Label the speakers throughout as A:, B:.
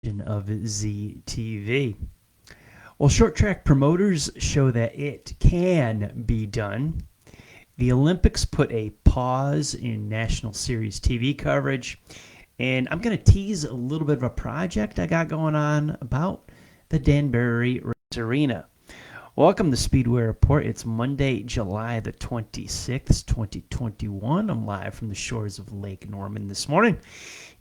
A: of ZTV. Well, short track promoters show that it can be done. The Olympics put a pause in National Series TV coverage, and I'm going to tease a little bit of a project I got going on about the Danbury Race Arena. Welcome to Speedway Report. It's Monday, July the 26th, 2021. I'm live from the shores of Lake Norman this morning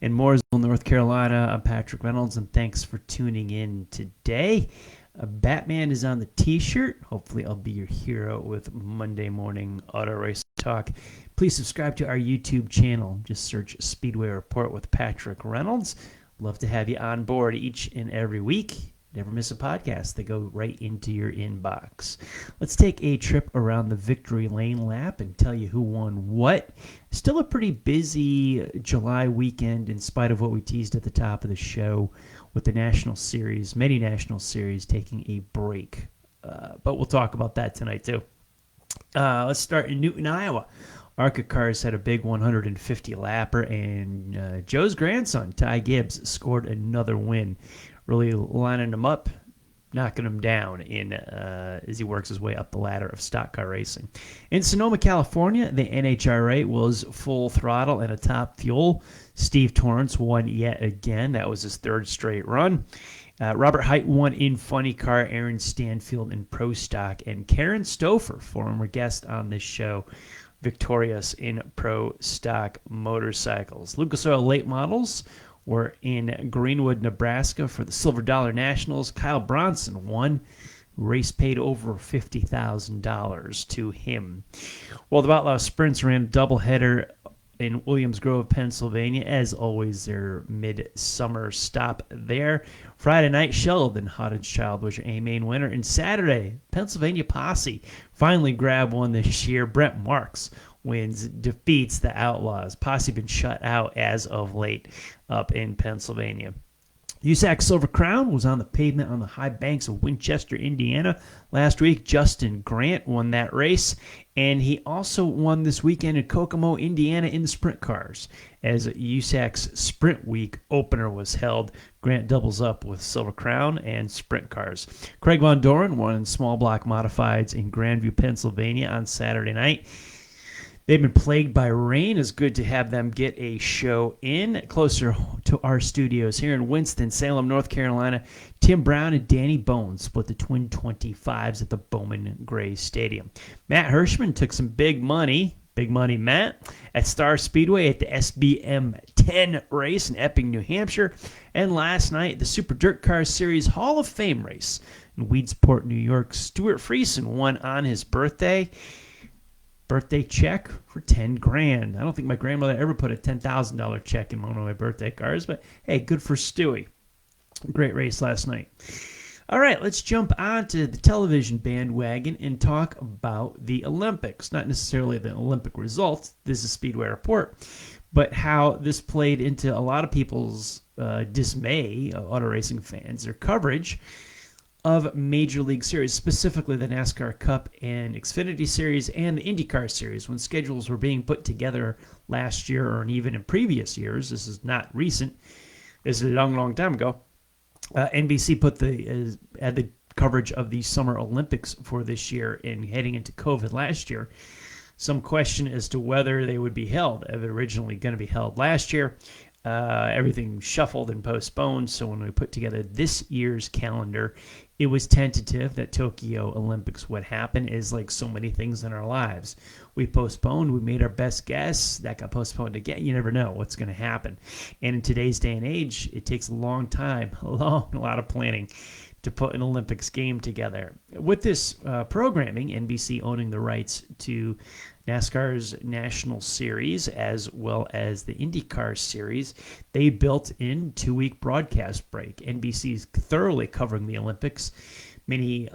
A: in Mooresville, North Carolina. I'm Patrick Reynolds, and thanks for tuning in today. Batman is on the t-shirt. Hopefully I'll be your hero with Monday morning auto race talk. Please subscribe to our YouTube channel. Just search Speedway Report with Patrick Reynolds. Love to have you on board each and every week. Never miss a podcast. They go right into your inbox. Let's take a trip around the Victory Lane lap and tell you who won what. Still a pretty busy July weekend in spite of what we teased at the top of the show with the National Series, many National Series taking a break. But we'll talk about that tonight too. Let's start in Newton, Iowa. ARCA Cars had a big 150 lapper, and Joe's grandson, Ty Gibbs, scored another win, really lining him up, knocking him down as he works his way up the ladder of stock car racing. In Sonoma, California, the NHRA was full throttle and a top fuel. Steve Torrance won yet again. That was his third straight run. Robert Height won in Funny Car, Aaron Stanfield in Pro Stock, and Karen Stouffer, former guest on this show, victorious in Pro Stock motorcycles. Lucas Oil late models were in Greenwood, Nebraska for the Silver Dollar Nationals. Kyle Bronson won. Race paid over $50,000 to him. Well, the Outlaw Sprints ran a doubleheader in Williams Grove, Pennsylvania. As always, their midsummer stop there. Friday night, Sheldon Hodge-Child was your main winner. And Saturday, Pennsylvania Posse finally grabbed one this year. Brent Marks defeats the Outlaws. Posse been shut out as of late up in Pennsylvania. USAC Silver Crown was on the pavement on the high banks of Winchester, Indiana last week. Justin Grant won that race, and he also won this weekend in Kokomo, Indiana in the sprint cars. As USAC's Sprint Week opener was held, Grant doubles up with Silver Crown and sprint cars. Craig Von Doren won in small block modifieds in Grandview, Pennsylvania on Saturday night. They've been plagued by rain. It's good to have them get a show in closer to our studios here in Winston-Salem, North Carolina. Tim Brown and Danny Bones split the Twin 25s at the Bowman Gray Stadium. Matt Hirschman took some big money, Matt, at Star Speedway at the SBM 10 race in Epping, New Hampshire. And last night, the Super Dirt Car Series Hall of Fame race in Weedsport, New York. Stuart Friesen won on his birthday check for $10,000. I don't think my grandmother ever put a $10,000 check in one of my birthday cars, but hey, good for Stewie. Great race last night. All right, let's jump onto the television bandwagon and talk about the Olympics. Not necessarily the Olympic results. This is Speedway Report, but how this played into a lot of people's dismay, auto racing fans, their coverage of Major League Series, specifically the NASCAR Cup and Xfinity Series and the IndyCar Series. When schedules were being put together last year or even in previous years, this is not recent, this is a long, long time ago, NBC had the coverage of the Summer Olympics for this year and heading into COVID last year. Some question as to whether they would be held. They were originally going to be held last year. Everything shuffled and postponed, so when we put together this year's calendar, it was tentative that Tokyo Olympics would happen, as like so many things in our lives. We postponed, we made our best guess, that got postponed again. You never know what's going to happen. And in today's day and age, it takes a long time, a lot of planning to put an Olympics game together. With this programming, NBC owning the rights to NASCAR's National Series as well as the IndyCar Series, they built in 2-week broadcast break. NBC's thoroughly covering the Olympics. Many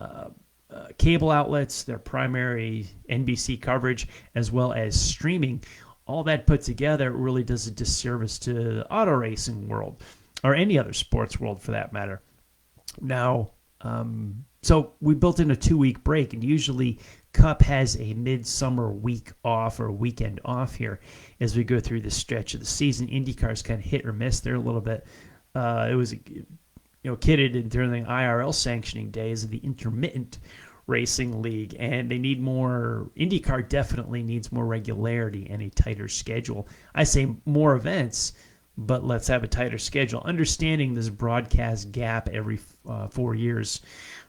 A: cable outlets, their primary NBC coverage, as well as streaming, all that put together really does a disservice to the auto racing world, or any other sports world for that matter. Now, so we built in a 2-week break, and usually Cup has a midsummer week off or weekend off here as we go through the stretch of the season. IndyCar's kind of hit or miss. They're a little bit It was kidded during the IRL sanctioning days of the intermittent racing league, and they need more. IndyCar definitely needs more regularity and a tighter schedule. I say more events, but let's have a tighter schedule. Understanding this broadcast gap every 4 years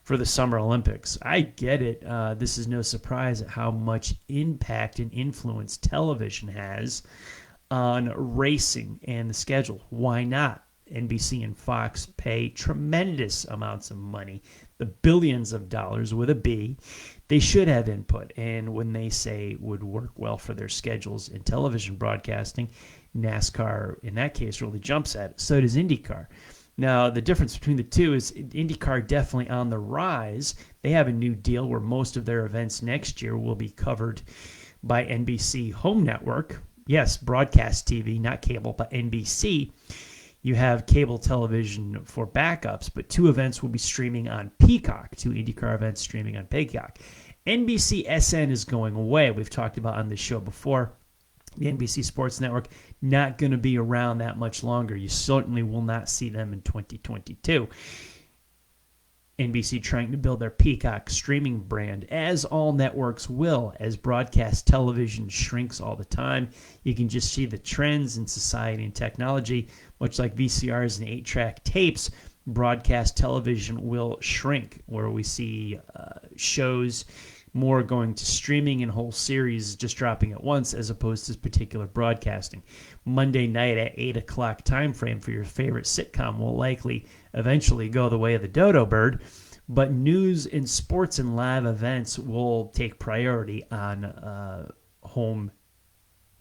A: for the Summer Olympics. I get it. This is no surprise at how much impact and influence television has on racing and the schedule. Why not? NBC and Fox pay tremendous amounts of money, the billions of dollars with a B. They should have input, and when they say would work well for their schedules in television broadcasting, NASCAR in that case really jumps at it. So does IndyCar. Now, the difference between the two is IndyCar definitely on the rise. They have a new deal where most of their events next year will be covered by NBC Home Network. Yes, broadcast TV, not cable, but NBC. You have cable television for backups, but 2 events will be streaming on Peacock, 2 IndyCar events streaming on Peacock. NBC SN is going away. We've talked about on this show before. The NBC Sports Network not going to be around that much longer. You certainly will not see them in 2022. NBC trying to build their Peacock streaming brand, as all networks will, as broadcast television shrinks all the time. You can just see the trends in society and technology. Much like VCRs and 8-track tapes, broadcast television will shrink, where we see shows more going to streaming and whole series just dropping at once as opposed to particular broadcasting. Monday night at 8 o'clock time frame for your favorite sitcom will likely eventually go the way of the dodo bird, but news and sports and live events will take priority on home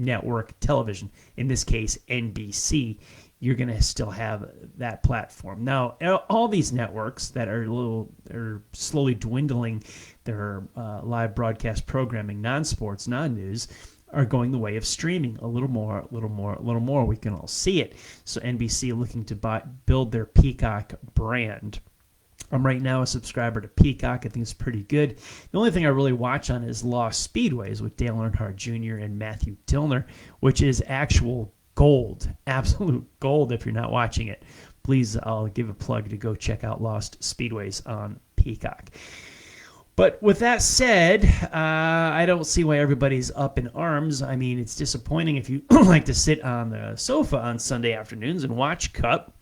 A: network television, in this case NBC. You're going to still have that platform. Now, all these networks that are slowly dwindling their live broadcast programming, non-sports, non-news, are going the way of streaming. A little more. We can all see it. So NBC looking to build their Peacock brand. I'm right now a subscriber to Peacock. I think it's pretty good. The only thing I really watch on is Lost Speedways with Dale Earnhardt Jr. and Matthew Dillner, which is actual gold, absolute gold. If you're not watching it, please, I'll give a plug to go check out Lost Speedways on Peacock. But with that said, I don't see why everybody's up in arms. I mean, it's disappointing if you like to sit on the sofa on Sunday afternoons and watch Cup.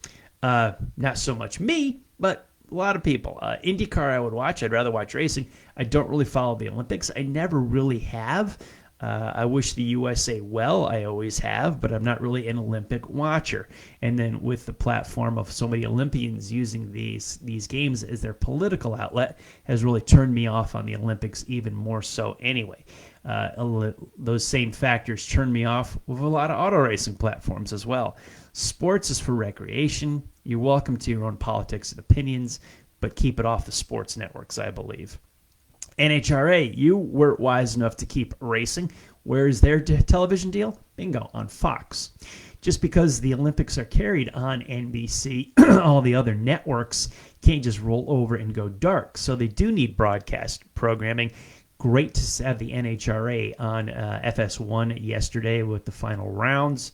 A: Not so much me, but a lot of people. IndyCar I would watch. I'd rather watch racing. I don't really follow the Olympics. I never really have. I wish the USA well. I always have, but I'm not really an Olympic watcher. And then with the platform of so many Olympians using these games as their political outlet has really turned me off on the Olympics even more so anyway. Those same factors turn me off with a lot of auto racing platforms as well. Sports is for recreation. You're welcome to your own politics and opinions, but keep it off the sports networks, I believe. NHRA, you were wise enough to keep racing. Where is their television deal? Bingo, on Fox. Just because the Olympics are carried on NBC, all the other networks can't just roll over and go dark. So they do need broadcast programming. Great to have the NHRA on FS1 yesterday with the final rounds,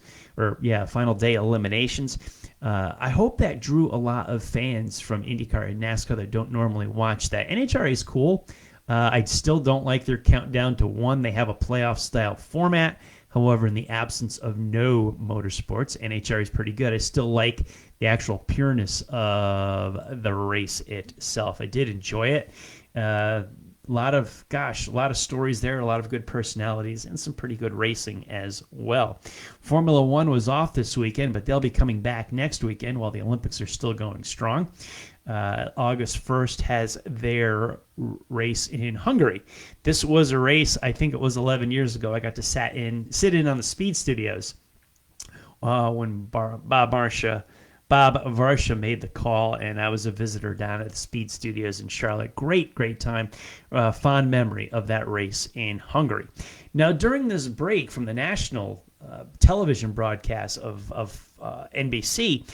A: final day eliminations. I hope that drew a lot of fans from IndyCar and NASCAR that don't normally watch that. NHRA is cool. I still don't like their countdown to 1. They have a playoff-style format. However, in the absence of no motorsports, NHRA is pretty good. I still like the actual pureness of the race itself. I did enjoy it. A lot of stories there, a lot of good personalities, and some pretty good racing as well. Formula One was off this weekend, but they'll be coming back next weekend while the Olympics are still going strong. August 1st has their race in Hungary. This was a race, I think it was 11 years ago. I got to sit in on the Speed Studios when Bob Varsha made the call, and I was a visitor down at the Speed Studios in Charlotte. Great time. Fond memory of that race in Hungary. Now, during this break from the national television broadcast of NBC,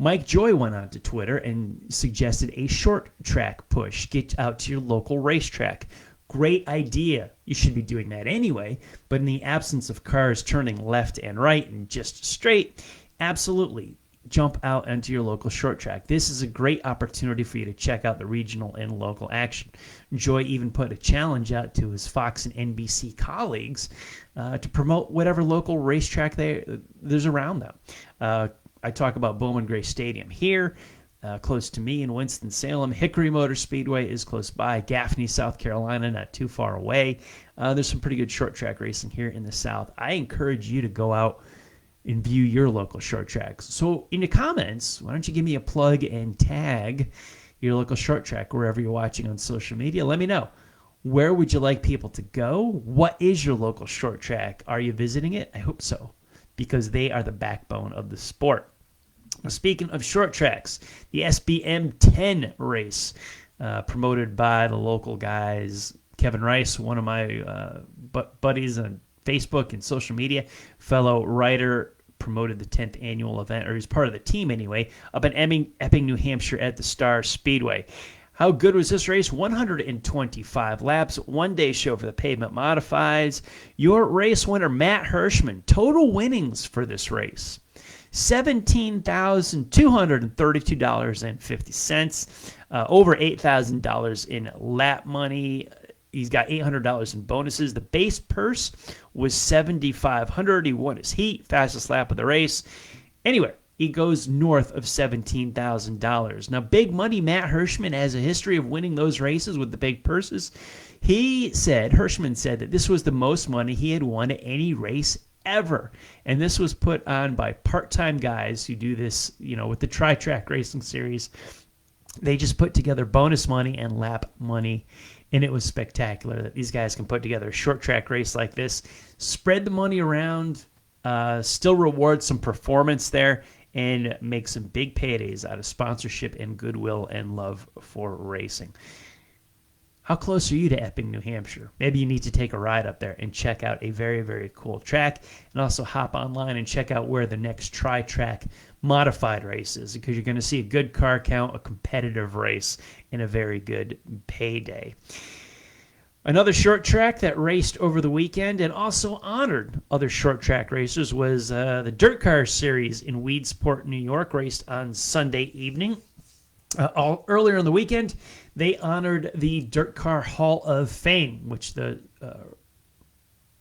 A: Mike Joy went on to Twitter and suggested a short track push. Get out to your local racetrack. Great idea. You should be doing that anyway, but in the absence of cars turning left and right and just straight, absolutely. jump out into your local short track. This is a great opportunity for you to check out the regional and local action. Joy even put a challenge out to his Fox and NBC colleagues to promote whatever local racetrack there's around them. I talk about Bowman Gray Stadium here, close to me in Winston-Salem. Hickory Motor Speedway is close by. Gaffney, South Carolina, not too far away. There's some pretty good short track racing here in the South. I encourage you to go out and view your local short tracks. So in the comments, why don't you give me a plug and tag your local short track wherever you're watching on social media. Let me know. Where would you like people to go? What is your local short track? Are you visiting it? I hope so, because they are the backbone of the sport. Now, speaking of short tracks, the SBM 10 race promoted by the local guys, Kevin Rice, one of my buddies on Facebook and social media, fellow writer, promoted the 10th annual event, or he's part of the team anyway, up in Epping, New Hampshire at the Star Speedway. How good was this race? 125 laps, one-day show for the pavement modifieds. Your race winner, Matt Hirschman, total winnings for this race, $17,232.50, over $8,000 in lap money. He's got $800 in bonuses. The base purse was $7,500. He won his heat, fastest lap of the race. Anyway, he goes north of $17,000. Now, big money Matt Hirschman has a history of winning those races with the big purses. Hirschman said that this was the most money he had won at any race ever. And this was put on by part-time guys who do this, with the Tri-Track Racing Series. They just put together bonus money and lap money. And it was spectacular that these guys can put together a short track race like this, spread the money around, still reward some performance there, and make some big paydays out of sponsorship and goodwill and love for racing. How close are you to Epping, New Hampshire? Maybe you need to take a ride up there and check out a very, very cool track, and also hop online and check out where the next Tri-Track modified race is, because you're going to see a good car count, a competitive race, and a very good payday. Another short track that raced over the weekend and also honored other short track racers was the Dirt Car Series in Weedsport, New York, raced on Sunday evening. Earlier in the weekend, they honored the Dirt Car Hall of Fame, which the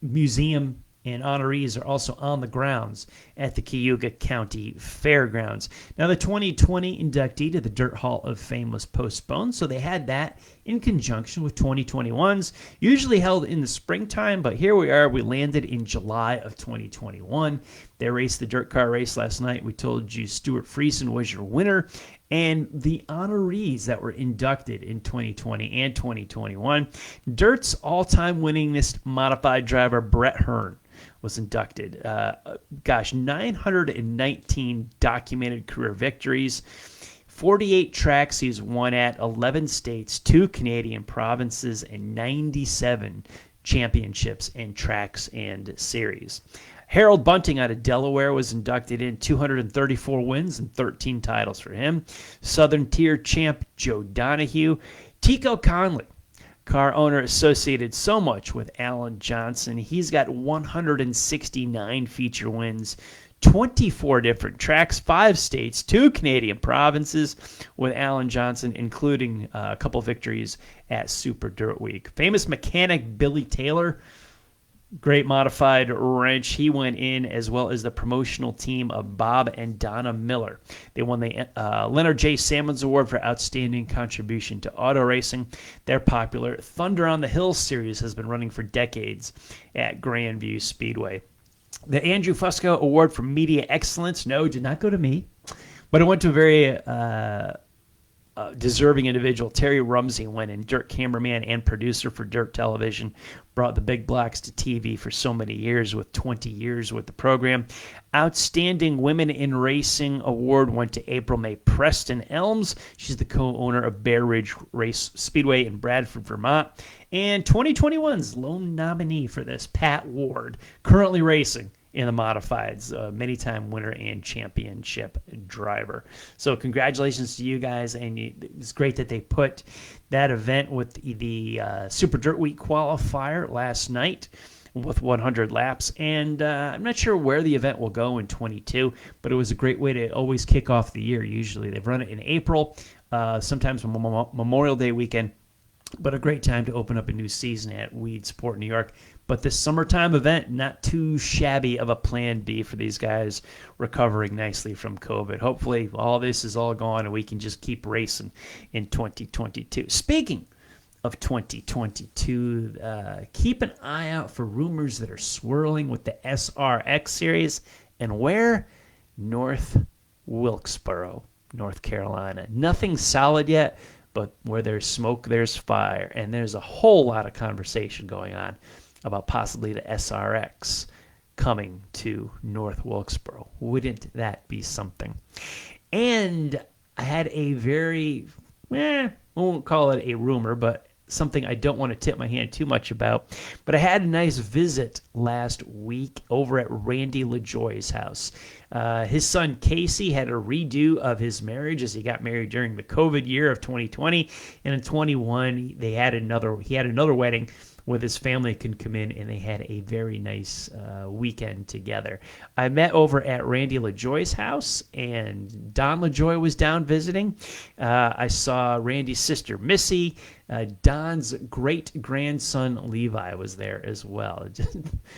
A: museum and honorees are also on the grounds at the Cayuga County Fairgrounds. Now, the 2020 inductee to the Dirt Hall of Fame was postponed, so they had that in conjunction with 2021's, usually held in the springtime, but here we are. We landed in July of 2021. They raced the dirt car race last night. We told you Stuart Friesen was your winner, and the honorees that were inducted in 2020 and 2021, Dirt's all-time winningest modified driver, Brett Hearn, was inducted. 919 documented career victories, 48 tracks he's won at, 11 states, 2 Canadian provinces, and 97 championships in tracks and series. Harold Bunting out of Delaware was inducted in, 234 wins and 13 titles for him. Southern Tier champ Joe Donahue. Tico Conley, car owner associated so much with Alan Johnson. He's got 169 feature wins, 24 different tracks, 5 states, 2 Canadian provinces with Alan Johnson, including a couple victories at Super Dirt Week. Famous mechanic Billy Taylor, great modified wrench. He went in, as well as the promotional team of Bob and Donna Miller. They won the Leonard J. Sammons Award for Outstanding Contribution to Auto Racing. Their popular Thunder on the Hill series has been running for decades at Grandview Speedway. The Andrew Fusco Award for Media Excellence, no, did not go to me, but it went to a very deserving individual. Terry Rumsey went in, dirt cameraman and producer for Dirt Television, brought the big blocks to TV for so many years, with 20 years with the program. Outstanding Women in Racing Award went to April May Preston Elms. She's the co-owner of Bear Ridge Race Speedway in Bradford, Vermont. And 2021's lone nominee for this, Pat Ward, currently racing in the modifieds, many-time winner and championship driver. So congratulations to you guys, and it's great that they put that event with the Super Dirt Week qualifier last night. with 100 laps. And I'm not sure where the event will go in 22, but it was a great way to always kick off the year. Usually they've run it in April, sometimes Memorial Day weekend, but a great time to open up a new season at Weedsport, New York. But this summertime event, not too shabby of a plan B for these guys recovering nicely from COVID. Hopefully all this is all gone and we can just keep racing in 2022. Speaking of 2022, keep an eye out for rumors that are swirling with the SRX series. And where? North Wilkesboro, North Carolina. Nothing solid yet, but where there's smoke, there's fire. And there's a whole lot of conversation going on about possibly the SRX coming to North Wilkesboro. Wouldn't that be something? And I had a very, I won't call it a rumor, but something I don't want to tip my hand too much about. But I had a nice visit last week over at Randy LaJoie's house. His son Casey had a redo of his marriage as he got married during the COVID year of 2020. And in 21, he had another wedding with his family could come in, and they had a very nice weekend together. I met over at Randy LaJoie's house, and Don LaJoie was down visiting. I saw Randy's sister Missy. Don's great-grandson Levi was there as well.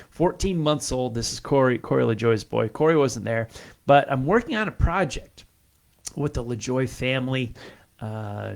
A: 14 months old. This is Corey LaJoie's boy. Corey wasn't there, but I'm working on a project with the LaJoie family,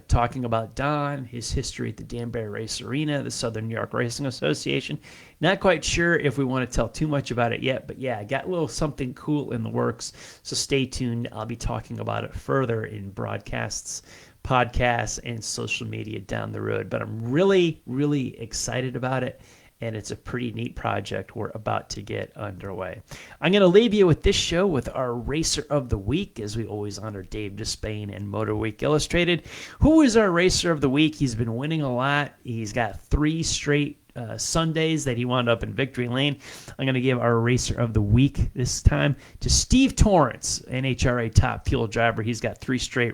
A: talking about Don, his history at the Danbury Race Arena, the Southern New York Racing Association. Not quite sure if we want to tell too much about it yet, but yeah, I got a little something cool in the works, so stay tuned. I'll be talking about it further in broadcasts, podcasts, and social media down the road, but I'm really, really excited about it. And it's a pretty neat project we're about to get underway. I'm going to leave you with this show with our Racer of the Week, as we always honor Dave Despain and Motor Week Illustrated. Who is our Racer of the Week? He's been winning a lot. He's got 3 straight Sundays that he wound up in victory lane. I'm going to give our Racer of the Week this time to Steve Torrance, NHRA Top Fuel driver. He's got 3 straight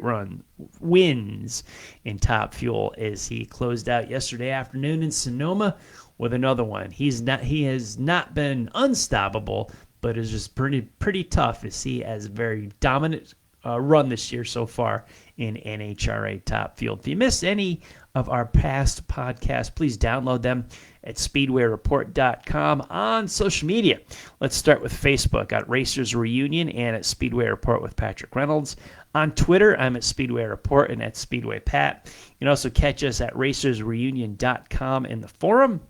A: wins in Top Fuel as he closed out yesterday afternoon in Sonoma with another one. He has not been unstoppable, but is just pretty tough to see as a very dominant run this year so far in NHRA Top Fuel. If you missed any of our past podcasts, please download them at SpeedwayReport.com. On social media, let's start with Facebook at Racers Reunion and at Speedway Report with Patrick Reynolds. On Twitter, I'm at Speedway Report and at Speedway Pat. You can also catch us at RacersReunion.com in the forum.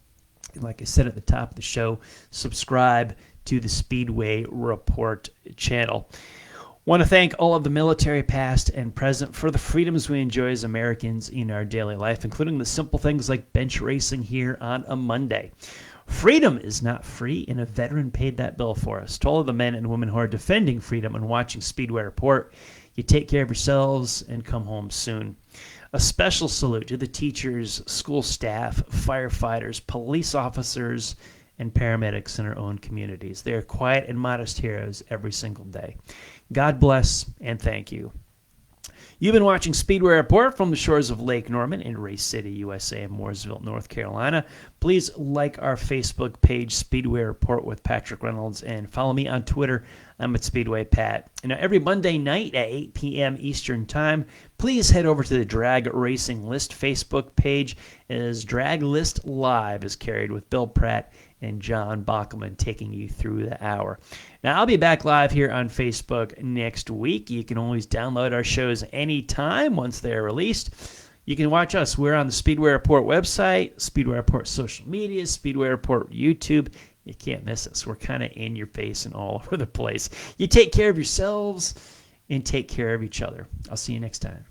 A: Like I said at the top of the show, subscribe to the Speedway Report channel. Want to thank all of the military past and present for the freedoms we enjoy as Americans in our daily life, including the simple things like bench racing here on a Monday. Freedom is not free, and a veteran paid that bill for us. To all of the men and women who are defending freedom and watching Speedway Report, you take care of yourselves and come home soon. A special salute to the teachers, school staff, firefighters, police officers, and paramedics in our own communities. They are quiet and modest heroes every single day. God bless and thank you. You've been watching Speedway Report from the shores of Lake Norman in Race City, USA, and Mooresville, North Carolina. Please like our Facebook page, Speedway Report with Patrick Reynolds, and follow me on Twitter. I'm at Speedway Pat. And every Monday night at 8 p.m. Eastern Time, please head over to the Drag Racing List Facebook page, as Drag List Live is carried with Bill Pratt and John Bockelman taking you through the hour. Now, I'll be back live here on Facebook next week. You can always download our shows anytime once they're released. You can watch us. We're on the Speedway Report website, Speedway Report social media, Speedway Report YouTube. You can't miss us. We're kind of in your face and all over the place. You take care of yourselves and take care of each other. I'll see you next time.